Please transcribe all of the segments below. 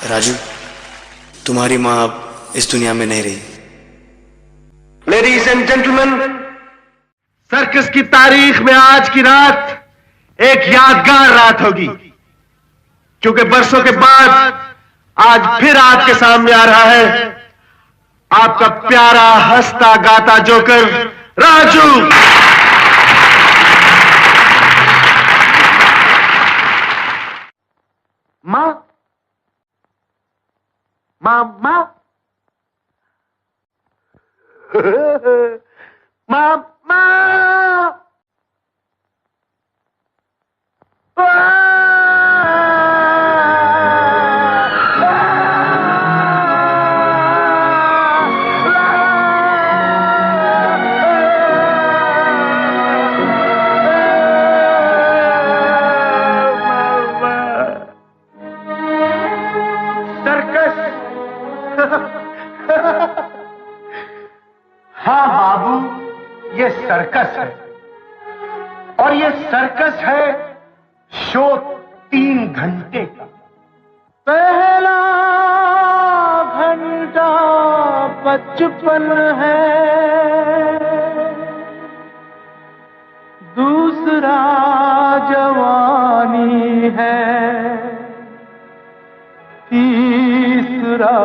राजू, तुम्हारी माँ अब इस दुनिया में नहीं रही। लेडीज एंड जेंटलमैन, सर्कस की तारीख में आज की रात एक यादगार रात होगी, क्योंकि बरसों के बाद आज फिर आपके सामने आ रहा है आपका प्यारा हंसता गाता जोकर राजू। मां मां मां मां मां हाँ बाबू, ये सर्कस है और ये सर्कस है शो 3 घंटे का। पहला घंटा बचपन है, दूसरा जवानी है, तीसरा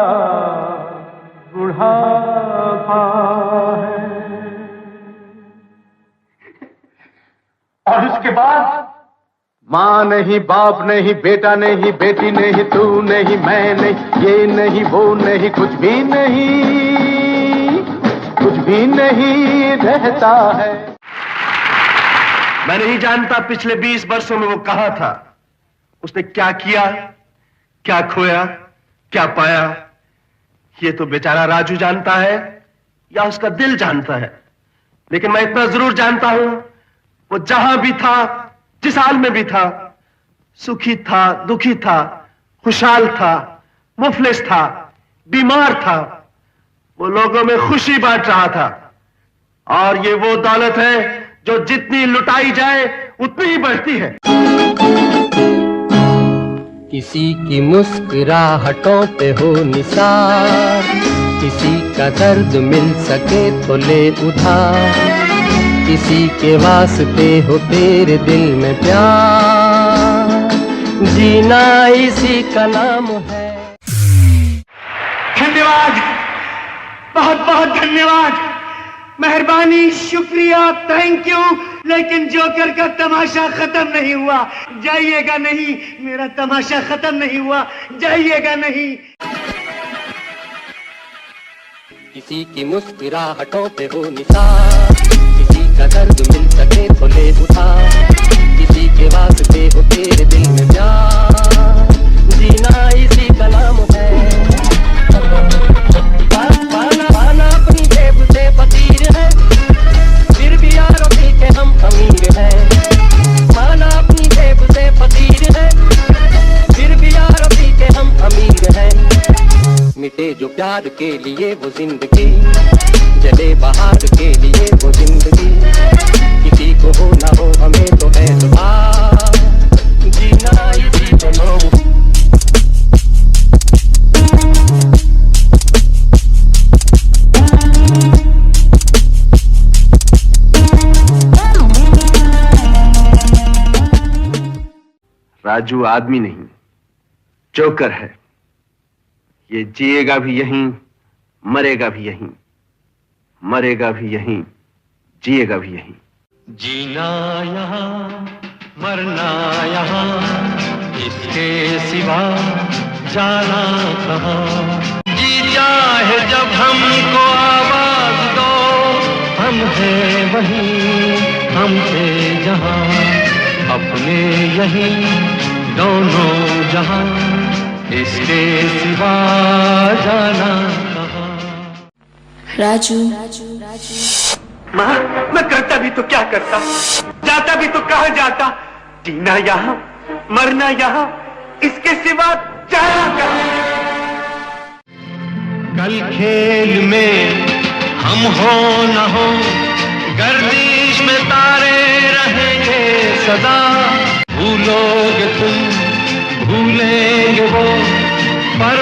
बुढ़ापा है और उसके बाद माँ नहीं, बाप नहीं, बेटा नहीं, बेटी नहीं, तू नहीं, मैं नहीं, ये नहीं, वो नहीं, कुछ भी नहीं रहता है। मैं नहीं जानता पिछले 20 वर्षों में वो कहां था, उसने क्या किया, क्या खोया, क्या पाया, ये तो बेचारा राजू जानता है या उसका दिल जानता है। लेकिन मैं इतना जरूर जानता हूं, वो जहां भी था, जिस हाल में भी था, सुखी था, दुखी था, खुशहाल था, मुफलिस था, बीमार था, वो लोगों में खुशी बांट रहा था। और ये वो दौलत है जो जितनी लुटाई जाए उतनी ही बढ़ती है। किसी की मुस्कुराहटों पे हो निसार, किसी का दर्द मिल सके तो ले उधार, किसी के वास्ते हो तेरे दिल में प्यार, जीना इसी का नाम है। धन्यवाद, बहुत बहुत धन्यवाद, मेहरबानी, शुक्रिया, थैंक यू। लेकिन जोकर का तमाशा खत्म नहीं हुआ, जाइएगा नहीं, मेरा तमाशा खत्म नहीं हुआ, जाइएगा नहीं। किसी की मुस्कुराहटों पे हो निसार, किसी का दर्द मिल सके तो ले उधार, किसी के वास्ते हो तेरे दिल में प्यार, जीना इसी का नाम है। पाना अपनी जेब से फकीर है, फिर भी यारों के हम अमीर हैं। पाना अपनी जेब से फकीर है, फिर भी यारों के हम अमीर हैं। मिटे जो प्यार के लिए वो जिंदगी, जले बहार के लिए वो जिंदगी, किसी को हो ना हो हमें तो एतबार, जीना इसी को नाम। राजू आदमी नहीं, जोकर है। ये जिएगा भी यहीं, मरेगा भी यहीं, मरेगा भी यहीं, जिएगा भी यहीं। जीना यहाँ, मरना यहाँ, इसके सिवा जाना कहाँ। जी चाहे जब हमको आवाज दो, हम हैं वहीं, हम थे जहाँ, अपने यहीं दोनों जहाँ, इसके सिवा जाना कहाँ। राजू, माँ, मैं करता भी तो क्या करता, जाता भी तो कहाँ जाता, जीना यहाँ, मरना यहाँ, इसके सिवा जाना कहाँ। कल खेल में हम हो न हो, गर्दिश में तारे रहेंगे सदा, भूलोगे तुम भूलेंगे वो, पर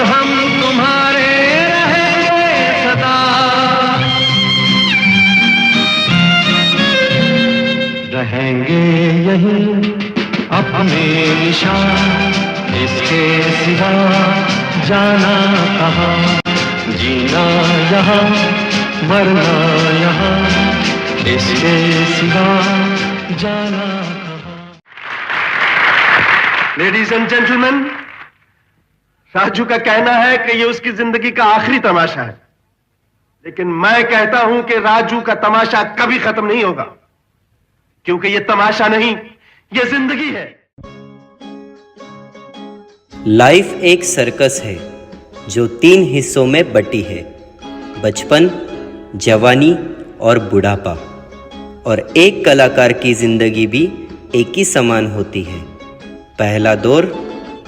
इसके सिवा जाना कहाँ, जीना यहाँ मरना यहाँ, इसके सिवा जाना कहाँ। लेडीज एंड जेंटलमैन, राजू का कहना है कि यह उसकी जिंदगी का आखिरी तमाशा है, लेकिन मैं कहता हूं कि राजू का तमाशा कभी खत्म नहीं होगा, क्योंकि यह तमाशा नहीं, यह जिंदगी है। लाइफ एक सर्कस है जो 3 हिस्सों में बटी है, बचपन, जवानी और बुढ़ापा। और एक कलाकार की जिंदगी भी एक ही समान होती है। पहला दौर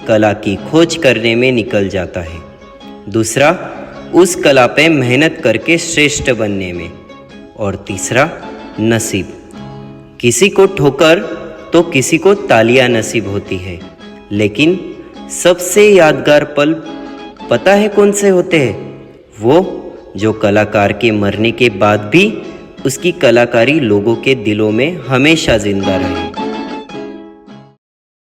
कला की खोज करने में निकल जाता है, दूसरा उस कला पे मेहनत करके श्रेष्ठ बनने में, और तीसरा नसीब। किसी को ठोकर तो किसी को तालियां नसीब होती है, लेकिन सबसे यादगार पल पता है कौन से होते हैं? वो जो कलाकार के मरने के बाद भी उसकी कलाकारी लोगों के दिलों में हमेशा जिंदा रहे।